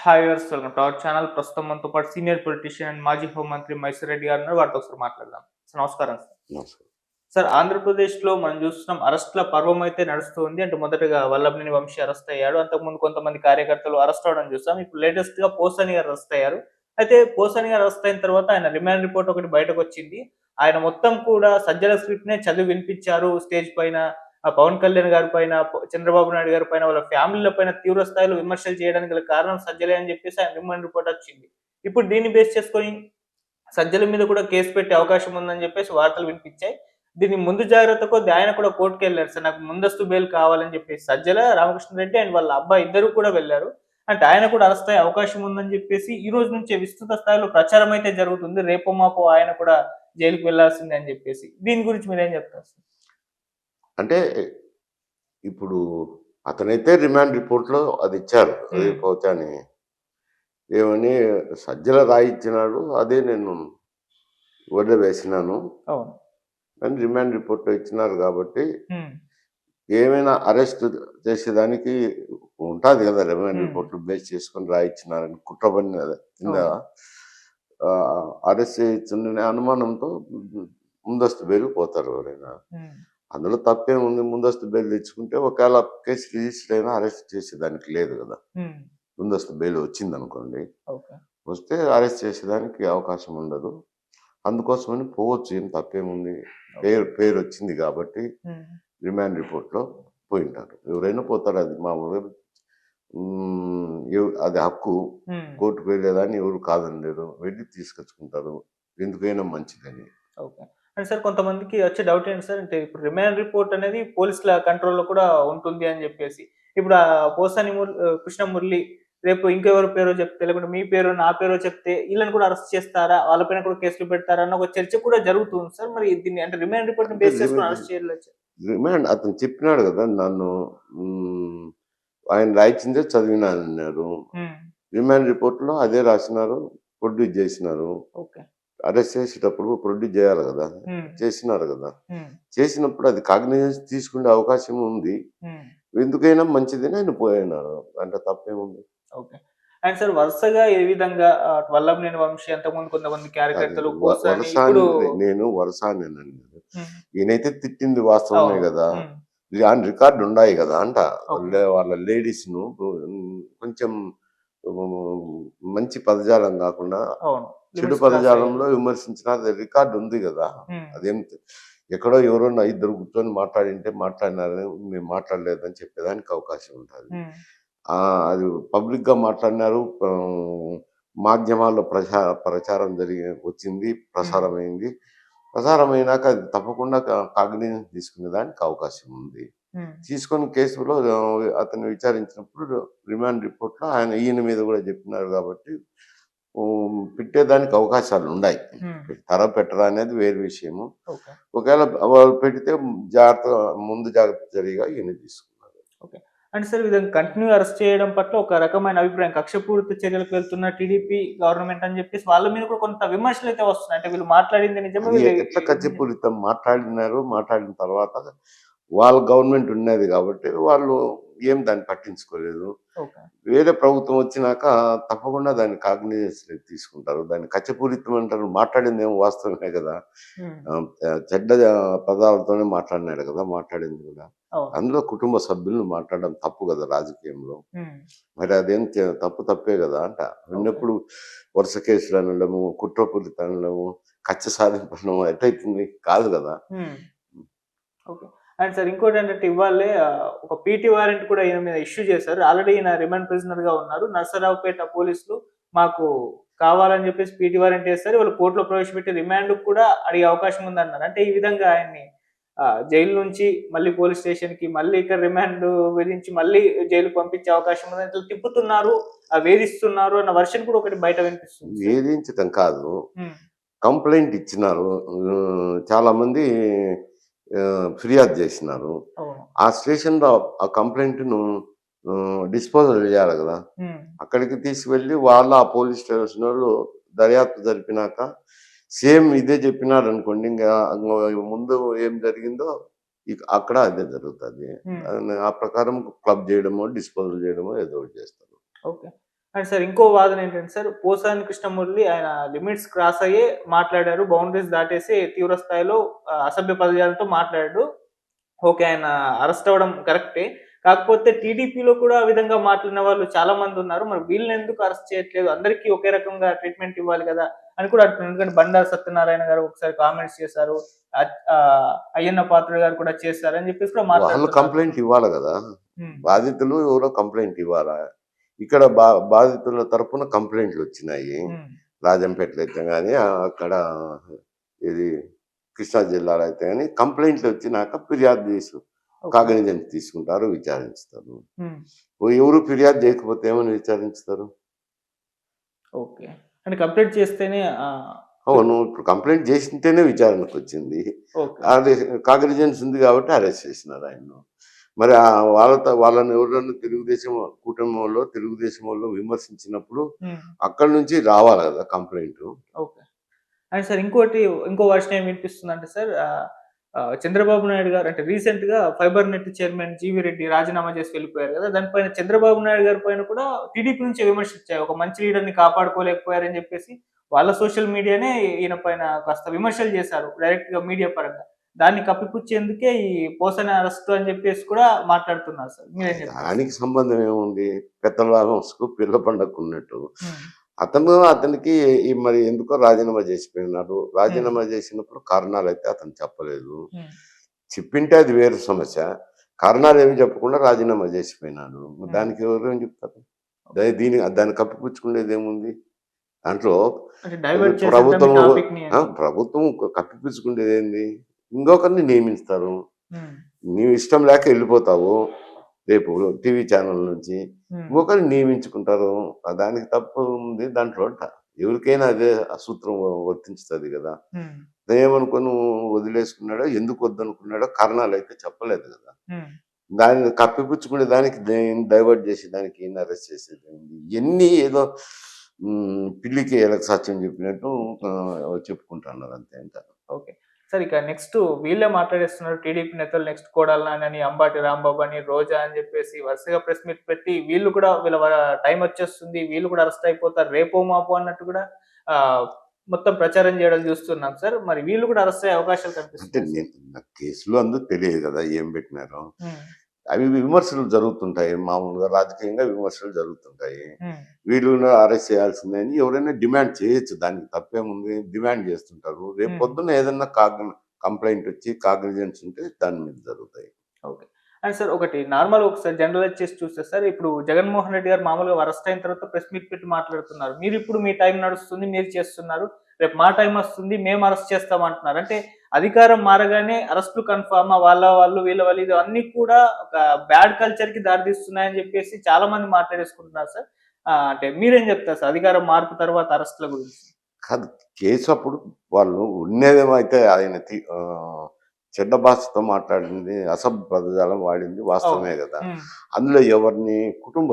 Hi viewers, welcome to our channel. ప్రస్తుతం మనతో పాటు సీనియర్ పొలిటీషియన్ అండ్ మాజీ హోంమంత్రి మైసూర్ రెడ్డి గారు ఉన్నారు. వారితో ఒకసారి మాట్లాడదాం. సార్ నమస్కారం సార్. నమస్కారం. సార్, ఆంధ్రప్రదేశ్‌లో మనం చూస్తున్నాం, అరెస్ట్‌ల పర్వం అయితే నడుస్తుంది. అంటే మొదటగా వల్లభనేని వంశీ అరెస్ట్ అయ్యాడు. అంతకుముందు కొంతమంది కార్యకర్తలు అరెస్ట్ అవ్వడం చూసాం. ఇప్పుడు లేటెస్ట్‌గా పోసాని గారు అరెస్ట్ అయ్యారు. అయితే పోసాని గారు అరెస్ట్ అయిన తర్వాత ఆయన రిమాండ్ రిపోర్ట్ ఒకటి బయటకొచ్చింది. ఆయన మొత్తం కూడా సజ్జల స్క్రిప్ట్‌నే చదివి వినిపించారు స్టేజ్ పైన. పవన్ కళ్యాణ్ గారి పైన, చంద్రబాబు నాయుడు గారి పైన, వాళ్ళ ఫ్యామిలీల పైన తీవ్ర స్థాయిలో విమర్శలు చేయడానికి గల కారణం సజ్జలే అని చెప్పేసి ఆయన రిమాండ్ రిపోర్ట్ వచ్చింది. ఇప్పుడు దీన్ని బేస్ చేసుకొని సజ్జల మీద కూడా కేసు పెట్టే అవకాశం ఉందని చెప్పేసి వార్తలు వినిపించాయి. దీన్ని ముందు జాగ్రత్త కొద్దీ ఆయన కూడా కోర్టుకెళ్లారు సార్. నాకు ముందస్తు బెయిల్ కావాలని చెప్పేసి. సజ్జల రామకృష్ణారెడ్డి అండ్ వాళ్ళ అబ్బాయి ఇద్దరు కూడా వెళ్లారు. అంటే ఆయన కూడా అరెస్ట్ అయ్యే అవకాశం ఉందని చెప్పేసి ఈ రోజు నుంచే విస్తృత స్థాయిలో ప్రచారం అయితే జరుగుతుంది. రేపో మాపో ఆయన కూడా జైలుకి వెళ్లాల్సిందే అని చెప్పేసి. దీని గురించి మీరేం చెప్తారు సార్? అంటే ఇప్పుడు అతనైతే రిమాండ్ రిపోర్ట్‌లో అది ఇచ్చారు. అది హ్మ్. పోచాని ఏమని సజ్జల రాయిచ్చినాడు. అదే నేను వదిలివేసినాను అవును. అని రిమాండ్ రిపోర్ట్‌లో ఇచ్చినారు కాబట్టి, హ్మ్. ఏమైనా అరెస్ట్ చేసేదానికి ఉంటాది కదా! రిమాండ్ హ్మ్. రిపోర్ట్‌లు బేస్ చేసుకొని రాయిచ్చినారని కుట్ర పన్నిన కింద అవును. అరెస్ట్ చేయొచ్చనే అనుమానంతో ముందస్తు బెయిల్‌కి పోతారు ఎవరైనా. హ్మ్. అందులో తప్పేముంది? ముందస్తు బెయిల్ తెచ్చుకుంటే ఒకవేళ కేసు రిజిస్టర్ అయినా అరెస్ట్ చేసేదానికి లేదు గదా! హ్మ్. ముందస్తు బెయిల్ వచ్చిందనుకోండి. ఓకే. వస్తే అరెస్ట్ చేసేదానికి అవకాశం ఉండదు. అందుకోసమని పోవచ్చు. ఏం తప్పేముంది? ఓకే. పేరొచ్చింది గాబట్టి హ్మ్. రిమాండ్ రిపోర్ట్‌లో పోయుంటారు. ఎవరైనా పోతారు. అది మామూలుగా అది హక్కు. హ్మ్. కోర్టుకు వెళ్ళేదాన్ని ఎవరు కాదనలేరు. వెళ్లి తీసుకొచ్చుకుంటారు. ఎందుకైనా మంచిదని. ఓకే. అంటే సార్, కొంతమందికి వచ్చే డౌట్ ఏంటి సార్ అంటే, ఇప్పుడు రిమాండ్ రిపోర్ట్ అనేది పోలీసుల కంట్రోల్‌లో కూడా ఉంటుంది అని జెప్పేసి. ఇప్పుడు పోసాని కృష్ణమురళి రేపు ఇంకెవరి పేరో చెప్తే, లేకుంటే మీ పేరో, నా పేరో చెప్తే ఈళ్ళని కూడా అరెస్ట్ చేస్తారా? వాళ్ళ పైన కూడా కేసులు పెడతారా? అన్న ఒక చర్చ కూడా జరుగుతుంది సార్. మరి దీన్ని అంటే రిమాండ్ రిపోర్ట్‌ని అంటే బేస్ చేసుకొని అరెస్ట్ చేయలేచా? రిమాండ్ అతను చెప్పినాడు గదా! నన్ను హ్మ్. ఆయన రాయిచ్చిందే చదివినానన్నారు. హ్మ్. రిమాండ్ రిపోర్ట్‌లో అదే రాసినారు. ప్రొడ్యూస్ జేసినారు. ఓకే. అరెస్ట్ చేసేటప్పుడు ప్రొడ్యూస్ జేయాలి గదా! హ్మ్. చేసినారు గదా! హ్మ్. చేసినప్పుడు అది కాగ్నిజెన్స్ తీసుకునే అవకాశం ఉంది. హ్మ్. ఎందుకైనా మంచిదని ఆయన పోయినారు. దాంట్లో తప్పేముంది? ఓకే. అండ్ సార్, వరుసగా ఏ విధంగా వల్లభనేని వంశీ, అంతకుముందు కొంతమంది అది క్యారెక్టర్లు పోసాని వరసాని ఇప్పుడు. నేను వరసానేనండి. హ్మ్. ఈయనైతే తిట్టింది వాస్తవమే అవును. గదా! హ్మ్. ఆన్ రికార్డ్ ఉండాయి గదా! ఓకే. వాళ్ళ లేడీస్‌ను కొంచెం హ్మ్, మంచి పదజాలం గాకుండా అవును. చెడు లిమిట్స్ క్రాస్ అయ్యారు. పదజాలంలో విమర్శించిన అది రికార్డ్ ఉంది గదా! హ్మ్. అదేం ఎక్కడో ఎవరన్నా ఇద్దరు కూర్చొని మాట్లాడింటే మాట్లాడినారని మేము మాట్లాడలేదని చెప్పేదానికి అవకాశం ఉంటది. హ్మ్. అది పబ్లిక్‌గా మాట్లాడినారు. మాధ్యమాల్లో ప్రచారం వచ్చింది. హ్మ్. ప్రసారమైంది. ప్రసారమైనాక అది తప్పకుండా కాగ్నిజెన్స్ తీసుకునేదానికి అవకాశం ఉంది. హ్మ్. తీసుకొని కేసులో అతన్ని విచారించినప్పుడు రిమాండ్ రిపోర్ట్‌లో ఈయన మీద గూడా చెప్పినారు గాబట్టి పెట్టేదానికి అవకాశాలుండాయి. హ్మ్. పెడతారా? పెట్టరా? అనేది వేరే విషయము. ఓకే. ఒకవేళ వాళ్ళు పెడితే ముందు జాగ్రత్త చర్యగా ఈయన తీసుకున్నారు. ఓకే. అంటే సార్, ఈ విధంగా కంటిన్యూ అరెస్ట్ చేయడం పట్ల ఒక రకమైన అభిప్రాయం, కక్షపూరిత చర్యలకు వెళ్తున్న టీడీపీ గవర్నమెంట్ అని చెప్పేసి వాళ్ళ మీద కూడా కొంత విమర్శలైతే వస్తున్నాయి. అంటే వీళ్ళు మాట్లాడింది నిజమే, అది వీళ్ళు ఎట్లా ఇది కక్షపూరితం మాట్లాడినారు. మాట్లాడిన తర్వాత వాళ్ళ గవర్నమెంట్ ఉన్నది గాబట్టి వాళ్ళు ఏం దాన్ని పట్టించుకోలేదు. ఓకే. వేరే ప్రభుత్వం వచ్చినాక తప్పకుండా దాన్ని కాగ్నిజెన్స్‌లోకి తీసుకుంటారు. దాన్ని కక్షపూరితం అంటారు. మాట్లాడిందేమో వాస్తవమే గదా! హ్మ్. చెడ్డ పదాలతోనే మాట్లాడినాడు గదా! మాట్లాడింది గూడా. అవును. అందులో కుటుంబ సభ్యులను మాట్లాడడం తప్పు గదా! రాజకీయంలో. హ్మ్. మరి అదేం తప్పే గదా! ఓకే. విన్నప్పుడు వరుస కేసులు అనడము, కుట్రపూరిత అనడము, కక్ష సాధింపు అనడం ఎట్లయితుంది? కాదు గదా! హ్మ్. ఓకే. అండ్ సార్, ఇంకోటేంటంటే ఇవాళే ఒక పీటీ వారెంట్ కూడా ఈయన మీద ఇష్యూ చేశారు. ఆల్రెడీ ఈయన రిమాండ్ ప్రిజనర్‌గా ఉన్నారు. నరసరావుపేట పోలీసులు మాకు కావాలని చెప్పేసి పీటీ వారెంట్ ఏసారు. వాళ్ళు కోర్ట్‌లో ప్రవేశపెట్టి రిమాండ్‌కి కూడా అడిగే అవకాశం ఉందన్నారు. అంటే ఈ విధంగా ఆయన్ని జైలు నుంచి మళ్ళీ పోలీస్ స్టేషన్‌కి, మళ్ళీ ఇక్కడ రిమాండ్ విధించి మళ్ళీ జైలుకి పంపించే అవకాశం ఉందని ఇట్లా తిప్పుతున్నారు, వేధిస్తున్నారు అన్న వెర్షన్ కూడా ఒకటి బయట వినిపిస్తుంది సార్. వేధించటం కాదు. హ్మ్. కంప్లెయింట్ ఇచ్చినారు. చాలామంది ఫిర్యాదు జేసినారు. అవును. ఆ స్టేషన్‌లో ఆ కంప్లెయింట్‌ను డిస్పోజల్ జేయాలి గదా! హ్మ్. అక్కడికి తీసుకువెళ్ళి ఆ పోలీస్ స్టేషనోళ్ళు దర్యాప్తు జరిపినాక సేమ్ ఇదే జెప్పినారనుకోండి. ముందు ఏం జరిగిందో అక్కడ అదే జరుగుతది. హ్మ్. ఆ ప్రకారం క్లబ్ జేయడమో, డిస్పోజల్ జేయడమో ఏదో ఒకటి జేస్తారు. ఓకే. అండ్ సార్ ఇంకో వాదన ఏంటంటే సార్, పోసాని కృష్ణమురళి ఆయన లిమిట్స్ క్రాస్ అయ్యే మాట్లాడారు. బౌండరీస్ దాటేసి తీవ్ర స్థాయిలో అసభ్య పదజాలంతో మాట్లాడాడు. ఓకే. ఆయన అరెస్ట్ అవ్వడం కరెక్టే. కాకపోతే టీడీపీలో కూడా ఆ విధంగా మాట్లాడిన వాళ్ళు చాలా మందున్నారు. మరి వీళ్ళనెందుకు అరెస్ట్ చేయట్లేదు? అందరికీ ఒకే రకంగా ట్రీట్‌మెంట్ ఇవ్వాలి గదా! అని కూడా అంటున్నారు. ఎందుకంటే బండారు సత్యనారాయణ గారు ఒకసారి కామెంట్స్ చేశారు. అయ్యన్న పాత్రుడు గారు కూడా చేశారని జెప్పేసి కూడా వాళ్ళు మాట్లాడుతున్నారు. కంప్లెయింట్ ఇవ్వాలి కదా. హ్మ్. బాధితులు ఎవరో కంప్లెయింట్ ఇవ్వాలా. ఇక్కడ బాధితుల తరపున కంప్లెయింట్లు వచ్చినాయి. హ్మ్. రాజంపేటలో అయితే గాని అక్కడ ఇది కృష్ణా జిల్లాలో అయితే గాని కంప్లెయింట్లు వచ్చినాక ఫిర్యాదు చేసి ఓకే. కాగ్నిజెన్స్ తీసుకుంటారు, విచారిస్తారు. హ్మ్. ఎవరు ఫిర్యాదు చేయకపోతే ఏమని విచారిస్తారు? ఓకే. అంటే కంప్లీట్ చేస్తేనే అవును. ఇప్పుడు కంప్లెయింట్ చేసింటేనే విచారణకొచ్చింది. ఓకే. అది కాగ్నిజెన్స్ ఉంది కాబట్టి అరెస్ట్ చేసినారు ఆయన్ను. మరి వాళ్ళని ఎవరైనా తెలుగుదేశం వోళ్ళు విమర్శించినప్పుడు హ్మ్. అక్కడి నుంచి రావాలి కదా కంప్లెయింటు. ఓకే. అండ్ సార్ ఇంకో వర్షన్ ఏం వినిపిస్తుందంటే సార్ చంద్రబాబు నాయుడు గారు అంటే రీసెంట్‌గా fibre net chairman GV Reddy రాజీనామా చేసి వెళ్ళిపోయారు గదా! దానిపైన చంద్రబాబు నాయుడు గారి పైన కూడా టీడీపీ నుంచే విమర్శించాయి. ఒక మంచి లీడర్‌ని కాపాడుకోలేకపోయారని జెప్పేసి వాళ్ళ సోషల్ మీడియానే ఈయన పైన కాస్త విమర్శలు చేశారు. డైరెక్ట్‌గా మీడియా పరంగా. దాన్ని కప్పిపుచ్చేందుకే ఈ పోసాని అరెస్ట్ అని జెప్పేసి కూడా మాట్లాడుతున్నారు సార్. మీరేం చెప్తారు? దానికి సంబంధం ఏముంది? పెత్తలాగంసుకు పిల్ల పండక్కున్నట్టు. హ్మ్. అతనికి మరి ఎందుకో రాజీనామా చేసిపోయినాడు. హ్మ్. రాజీనామా చేసినప్పుడు కారణాలైతే అతను చెప్పలేదు. హ్మ్. చెప్పింటే అది వేరే సమస్య. కారణాలేమి చెప్పకుండా రాజీనామా చేసిపోయినాడు. హ్మ్. దానికి ఎవరేం చెప్తారు? దాన్ని కప్పిపుచ్చుకునేదేముంది? దాంట్లో అంటే డైవర్ట్ చేసేద్దాం ఈ ప్రభుత్వం టాపిక్‌ని అని. ప్రభుత్వం కప్పిపుచ్చుకునేదేంది? ఇంకొకరిని నియమిస్తారు. హ్మ్. నీవు ఇష్టం లేక వెళ్ళిపోతావు. రేపు టీవీ ఛానల్ నుంచి. హ్మ్. ఇంకొకరిని నియమించుకుంటారు. దానికి తప్పు ఉంది దాంట్లో ఎవరికైనా అదే ఆ సూత్రం వర్తించుతది గదా! హ్మ్. అదేమనుకోని వదిలేసుకున్నాడో, ఎందుకు వద్దనుకున్నాడో కారణాలైతే చెప్పలేదు గదా! హ్మ్. దాన్ని కప్పిపుచ్చుకునే దానికి డైవర్ట్ చేసి దానికి ఈయన్ని అరెస్ట్ చేసేదేముంది? ఇయన్నీ ఏదో పిల్లికి ఎలక సాక్ష్యం చెప్పినట్టు చెప్పుకుంటున్నారు అంతే ఇంకా. ఓకే. సార్ ఇక నెక్స్ట్ వీళ్ళే మాట్లాడేస్తున్నారు టీడీపీ నేతలు నెక్స్ట్ కొడాలి నాని, అంబాటి రాంబాబు అని, రోజా అని జెప్పేసి వరుసగా ప్రెస్ మీట్ పెట్టి వీళ్ళు కూడా వీళ్ళ టైం వచ్చేస్తుంది. వీళ్ళు కూడా అరెస్ట్ అయిపోతారు. రేపో మాపో అన్నట్టు కూడా ఆహ్, మొత్తం ప్రచారం చేయడం చూస్తున్నాం సార్. మరి వీళ్ళు కూడా అరెస్ట్ అయ్యే అవకాశాలు అంటే కనిపిస్తున్నాయా సార్? నాకు కేసులు అందుకు తెలియదు గదా! ఏం పెట్టినారో. హ్మ్. అవి విమర్శలు జరుగుతుంటాయి. మామూలుగా రాజకీయంగా విమర్శలు జరుగుతుంటాయి. హ్మ్. వీళ్ళును అరెస్ట్ చేయాల్సిందే అని ఎవరైనా డిమాండ్ చేయొచ్చు. దానికి తప్పేముంది? డిమాండ్ చేస్తుంటారు. రేపు హ్మ్. పొద్దున్న ఏదన్నా కంప్లెయింట్ వచ్చి కాగ్నిజెన్స్ ఉంటే దాని మీద జరుగుతాయి. ఓకే. అండ్ సార్ ఒకటి నార్మల్‌గా ఒకసారి జనరలైజ్ చేసి చూస్తే సార్, ఇప్పుడు జగన్మోహన్ రెడ్డి గారు మామూలుగా అరెస్ట్ అయిన తర్వాత ప్రెస్ మీట్ పెట్టి మాట్లాడుతున్నారు. మీరిప్పుడు మీ టైం నడుస్తుంది. మీరు చేస్తున్నారు. రేపు మా టైం వస్తుంది. మేము అరెస్ట్ చేస్తాం అంటున్నారు. అంటే అధికారం మారగానే అరెస్ట్‌లు కన్ఫర్మా వాళ్ళు, వీళ్ళ వాళ్ళు ఇవన్నీ కూడా ఒక బ్యాడ్ కల్చర్‌కి దారితీస్తున్నాయని చెప్పేసి చాలా మంది మాట్లాడేసుకుంటున్నారు సార్. అంటే మీరేం చెప్తారు సార్ అధికారం మార్పు తర్వాత అరెస్ట్‌ల గురించి? కాదు కేసు అప్పుడు వాళ్ళు ఉన్నదేమో అయితే ఆయన చెడ్డ భాషతో మాట్లాడింది, అసభ్య పదజాలం వాడింది అవును. వాస్తవమే గదా! హ్మ్. అందులో ఎవరిని కుటుంబ